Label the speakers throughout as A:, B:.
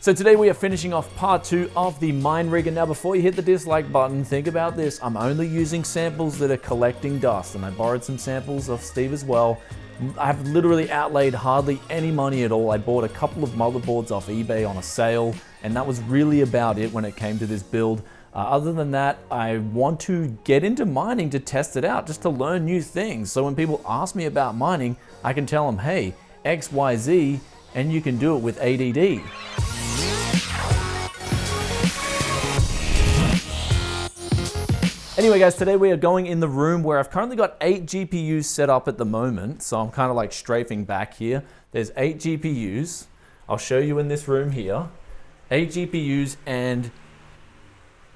A: So today we are finishing off part 2 of the mine rig, and now before you hit the dislike button, think about this. I'm only using samples that are collecting dust, and I borrowed some samples of Steve as well. I've literally outlaid hardly any money at all. I bought a couple of motherboards off eBay on a sale, and that was really about it when it came to this build. Other than that, I want to get into mining to test it out, just to learn new things. So when people ask me about mining, I can tell them, hey, X, Y, Z, and you can do it with ADD. Anyway guys, today we are going in the room where I've currently got 8 GPUs set up at the moment. So I'm kind of like strafing back here. There's 8 GPUs. I'll show you in this room here. 8 GPUs, and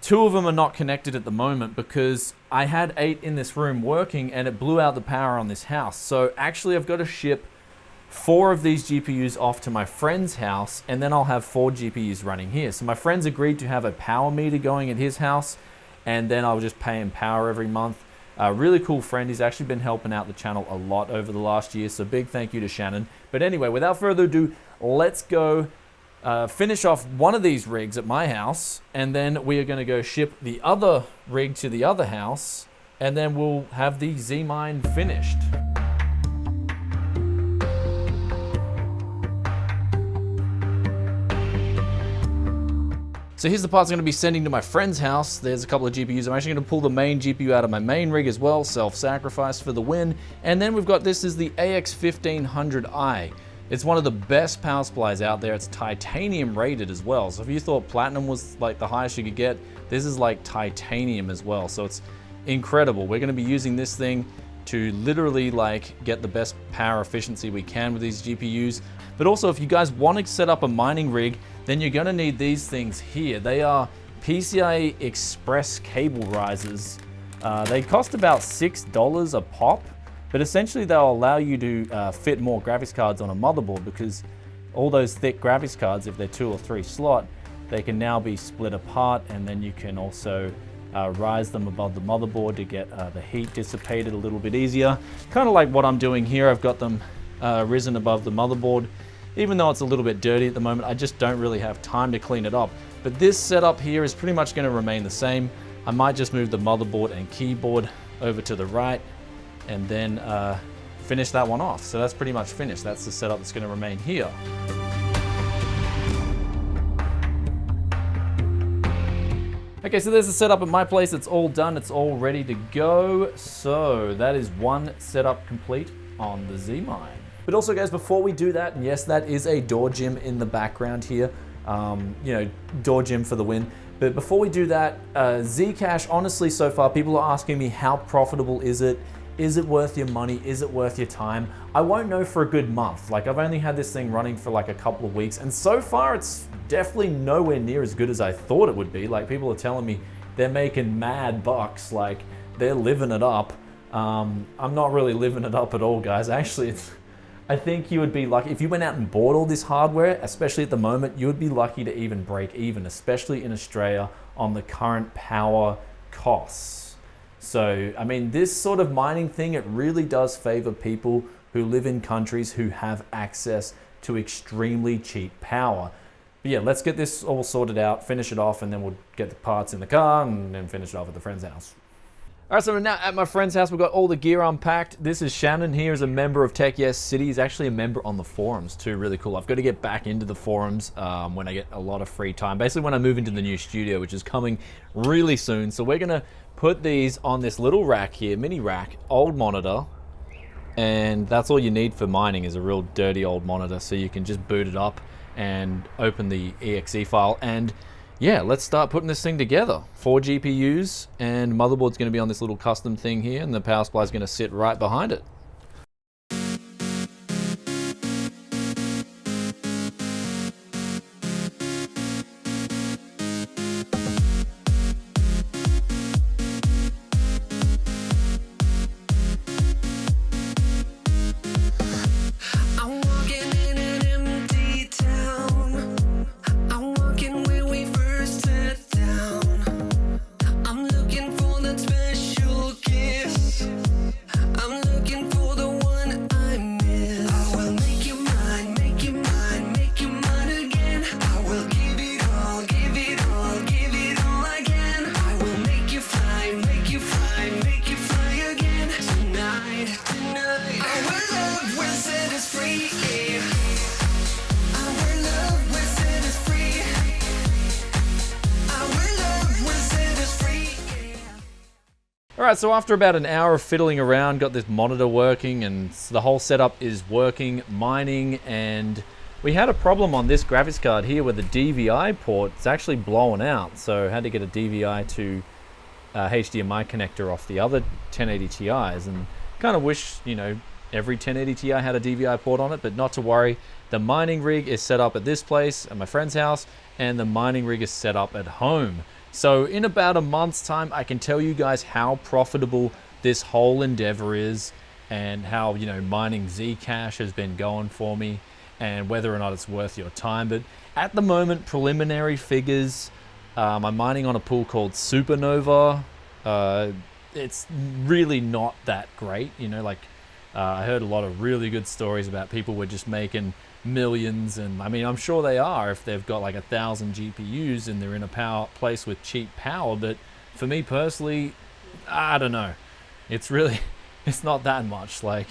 A: 2 of them are not connected at the moment because I had 8 in this room working and it blew out the power on this house. So actually I've got to ship 4 of these GPUs off to my friend's house, and then I'll have 4 GPUs running here. So my friend's agreed to have a power meter going at his house, and then I'll just pay him power every month. A really cool friend. He's actually been helping out the channel a lot over the last year, so big thank you to Shannon. But anyway, without further ado, let's go finish off one of these rigs at my house, and then we are going to go ship the other rig to the other house, and then we'll have the Z-Mine finished. So here's the parts I'm going to be sending to my friend's house. There's a couple of GPUs. I'm actually going to pull the main GPU out of my main rig as well, self-sacrifice for the win. And then we've got, this is the AX1500i. It's one of the best power supplies out there. It's titanium rated as well. So if you thought platinum was like the highest you could get, this is like titanium as well. So it's incredible. We're going to be using this thing to literally like get the best power efficiency we can with these GPUs. But also, if you guys want to set up a mining rig, then you're going to need these things here. They are PCI Express cable risers. They cost about $6 a pop, but essentially they'll allow you to fit more graphics cards on a motherboard, because all those thick graphics cards, if they're 2 or 3 slot, they can now be split apart, and then you can also rise them above the motherboard to get the heat dissipated a little bit easier. Kind of like what I'm doing here. I've got them risen above the motherboard. Even though it's a little bit dirty at the moment, I just don't really have time to clean it up. But this setup here is pretty much going to remain the same. I might just move the motherboard and keyboard over to the right, and then finish that one off. So that's pretty much finished. That's the setup that's going to remain here. Okay, so there's the setup at my place. It's all done. It's all ready to go. So that is one setup complete on the Z-Mine. But also guys, before we do that, and yes, that is a door gym in the background here, you know, door gym for the win. But before we do that, Zcash, honestly, so far, people are asking me, how profitable is it? Is it worth your money? Is it worth your time? I won't know for a good month. Like, I've only had this thing running for like a couple of weeks, and so far it's definitely nowhere near as good as I thought it would be. Like, people are telling me they're making mad bucks, like they're living it up. I'm not really living it up at all, guys. Actually, I think you would be lucky if you went out and bought all this hardware, especially at the moment, you would be lucky to even break even, especially in Australia on the current power costs. So, I mean, this sort of mining thing, it really does favor people who live in countries who have access to extremely cheap power. But yeah, let's get this all sorted out, finish it off, and then we'll get the parts in the car and then finish it off at the friend's house. All right, so we're now at my friend's house. We've got all the gear unpacked. This is Shannon here, is a member of Tech Yes City. He's actually a member on the forums too, really cool. I've got to get back into the forums when I get a lot of free time. Basically when I move into the new studio, which is coming really soon. So we're gonna put these on this little rack here, mini rack, old monitor. And that's all you need for mining, is a real dirty old monitor. So you can just boot it up and open the exe file, and yeah, let's start putting this thing together. 4 GPUs, and motherboard's going to be on this little custom thing here, and the power supply is going to sit right behind it.
B: Looking for
A: All right, so after about an hour of fiddling around, got this monitor working and the whole setup is working, mining, and we had a problem on this graphics card here where the DVI port is actually blowing out. So I had to get a DVI to HDMI connector off the other 1080 Ti's, and kind of wish, you know, every 1080 Ti had a DVI port on it, but not to worry. The mining rig is set up at this place, at my friend's house, and the mining rig is set up at home. So in about a month's time, I can tell you guys how profitable this whole endeavor is and how, you know, mining Zcash has been going for me and whether or not it's worth your time. But at the moment, preliminary figures, I'm mining on a pool called Supernova. It's really not that great, you know, like I heard a lot of really good stories about people were just making millions, and I mean, I'm sure they are if they've got like 1,000 GPUs and they're in a place with cheap power. But for me personally, I don't know. It's not that much. Like,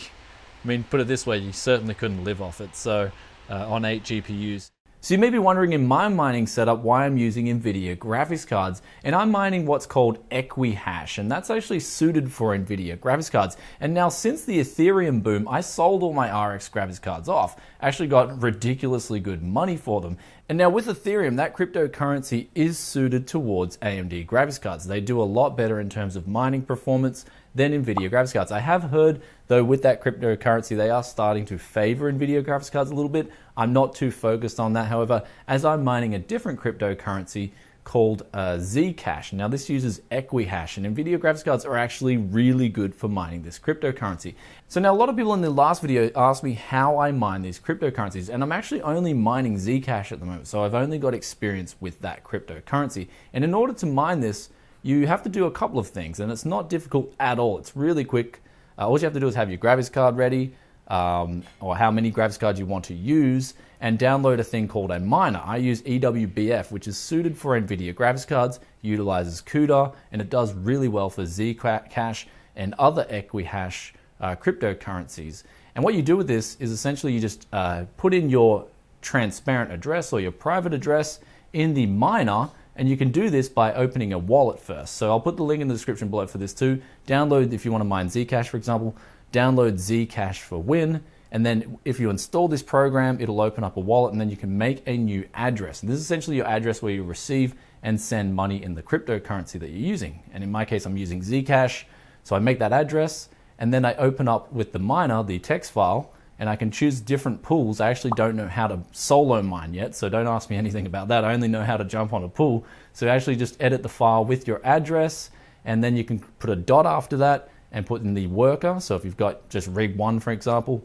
A: I mean, put it this way, you certainly couldn't live off it. So on 8 GPUs. So you may be wondering in my mining setup why I'm using NVIDIA graphics cards, and I'm mining what's called Equihash, and that's actually suited for NVIDIA graphics cards. And now since the Ethereum boom, I sold all my RX graphics cards off. Actually got ridiculously good money for them. And now with Ethereum, that cryptocurrency is suited towards AMD graphics cards. They do a lot better in terms of mining performance than NVIDIA graphics cards. I have heard, though, with that cryptocurrency, they are starting to favor NVIDIA graphics cards a little bit. I'm not too focused on that, however, as I'm mining a different cryptocurrency called Zcash. Now this uses Equihash, and NVIDIA graphics cards are actually really good for mining this cryptocurrency. So now a lot of people in the last video asked me how I mine these cryptocurrencies, and I'm actually only mining Zcash at the moment, so I've only got experience with that cryptocurrency. And in order to mine this, you have to do a couple of things, and it's not difficult at all. It's really quick. All you have to do is have your graphics card ready, or how many graphics cards you want to use, and download a thing called a miner. I use EWBF, which is suited for NVIDIA graphics cards, utilizes CUDA, and it does really well for Zcash and other Equihash cryptocurrencies. And what you do with this is essentially you just put in your transparent address or your private address in the miner, and you can do this by opening a wallet first. So I'll put the link in the description below for this too. Download, if you want to mine Zcash, for example, download Zcash4Win, and then if you install this program, it'll open up a wallet, and then you can make a new address. And this is essentially your address where you receive and send money in the cryptocurrency that you're using. And in my case, I'm using Zcash, so I make that address, and then I open up with the miner, the text file, and I can choose different pools. I actually don't know how to solo mine yet, so don't ask me anything about that. I only know how to jump on a pool. So actually just edit the file with your address, and then you can put a dot after that and put in the worker. So if you've got just rig 1, for example,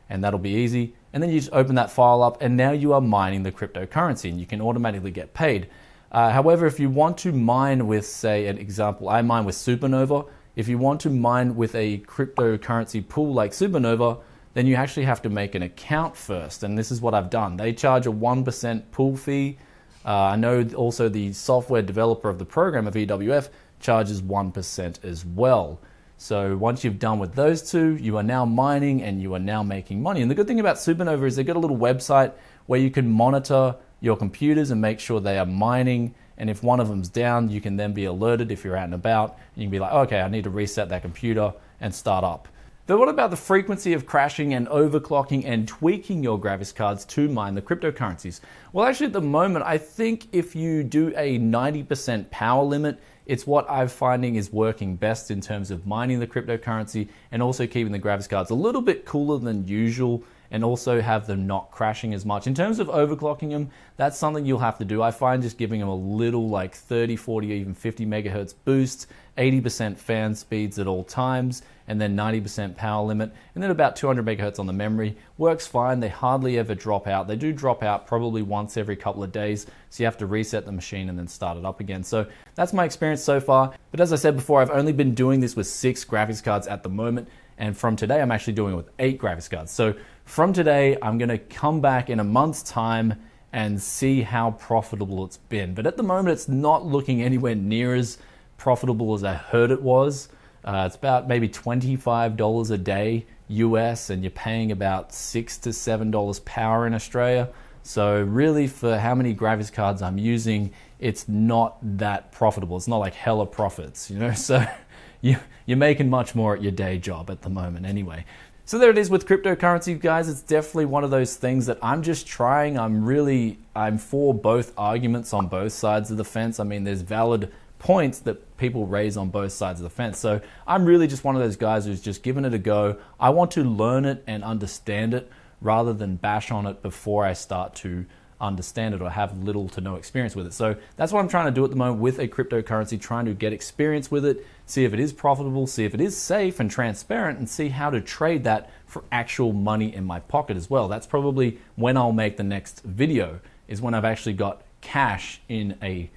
A: and that'll be easy. And then you just open that file up, and now you are mining the cryptocurrency, and you can automatically get paid. However, if you want to mine with, say, an example, I mine with Supernova. If you want to mine with a cryptocurrency pool like Supernova, then you actually have to make an account first, and this is what I've done. They charge a 1% pool fee. I know also the software developer of the program of EWF charges 1% as well. So once you've done with those two, you are now mining and you are now making money. And the good thing about Supernova is they've got a little website where you can monitor your computers and make sure they are mining. And if one of them's down, you can then be alerted if you're out and about. And you can be like, okay, I need to reset that computer and start up. But what about the frequency of crashing and overclocking and tweaking your graphics cards to mine the cryptocurrencies? Well, actually at the moment, I think if you do a 90% power limit, it's what I'm finding is working best in terms of mining the cryptocurrency and also keeping the graphics cards a little bit cooler than usual, and also have them not crashing as much. In terms of overclocking them, that's something you'll have to do. I find just giving them a little like 30, 40, or even 50 megahertz boost, 80% fan speeds at all times, and then 90% power limit, and then about 200 megahertz on the memory. Works fine. They hardly ever drop out. They do drop out probably once every couple of days, so you have to reset the machine and then start it up again. So that's my experience so far. But as I said before, I've only been doing this with 6 graphics cards at the moment, and from today I'm actually doing it with 8 graphics cards. So from today, I'm going to come back in a month's time and see how profitable it's been. But at the moment, it's not looking anywhere near as profitable as I heard it was. It's about maybe $25 a day US, and you're paying about $6 to $7 power in Australia. So really, for how many graphics cards I'm using, it's not that profitable. It's not like hella profits, you know? So you're making much more at your day job at the moment anyway. So there it is with cryptocurrency, guys. It's definitely one of those things that I'm just trying. I'm for both arguments on both sides of the fence. I mean, there's valid points that people raise on both sides of the fence. So I'm really just one of those guys who's just giving it a go. I want to learn it and understand it rather than bash on it before I start to understand it or have little to no experience with it. So that's what I'm trying to do at the moment with a cryptocurrency, trying to get experience with it, see if it is profitable, see if it is safe and transparent, and see how to trade that for actual money in my pocket as well. That's probably when I'll make the next video, is when I've actually got cash in a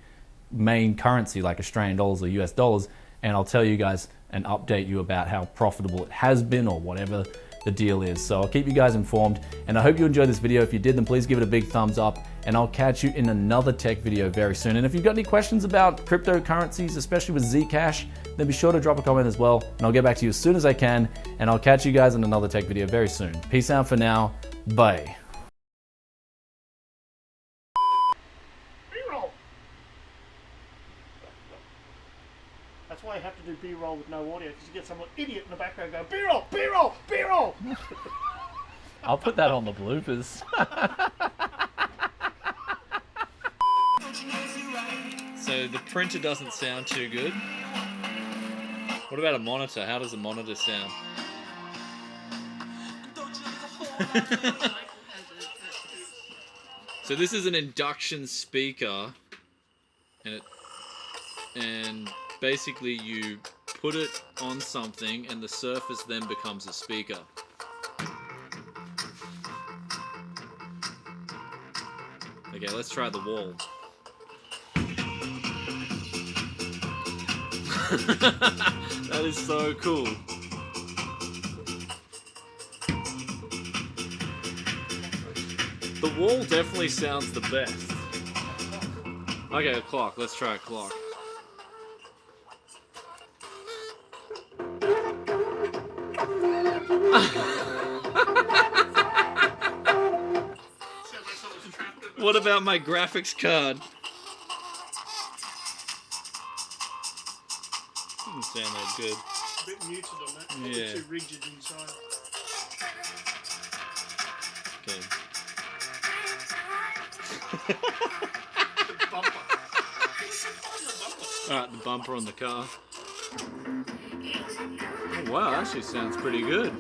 A: main currency like Australian dollars or US dollars, and I'll tell you guys and update you about how profitable it has been or whatever the deal is. So I'll keep you guys informed, and I hope you enjoyed this video. If you did, then please give it a big thumbs up, and I'll catch you in another tech video very soon. And if you've got any questions about cryptocurrencies, especially with Zcash, then be sure to drop a comment as well, and I'll get back to you as soon as I can, and I'll catch you guys in another tech video very soon. Peace out for now. Bye.
B: That's why you have to do B-roll with no audio, because you get some idiot in the background going, B-roll, B-roll, B-roll!
A: I'll put that on the bloopers. So the printer doesn't sound too good. What about a monitor? How does a monitor sound? So this is an induction speaker, and basically you put it on something and the surface then becomes a speaker. Okay, let's try the wall. That is so cool. The wall definitely sounds the best. Okay, a clock. Let's try a clock. What about my graphics card? Doesn't sound that good.
B: A bit muted on that.
A: Yeah.
B: Too rigid inside.
A: Okay. Alright, the bumper on the car. Oh, wow, that actually sounds pretty good.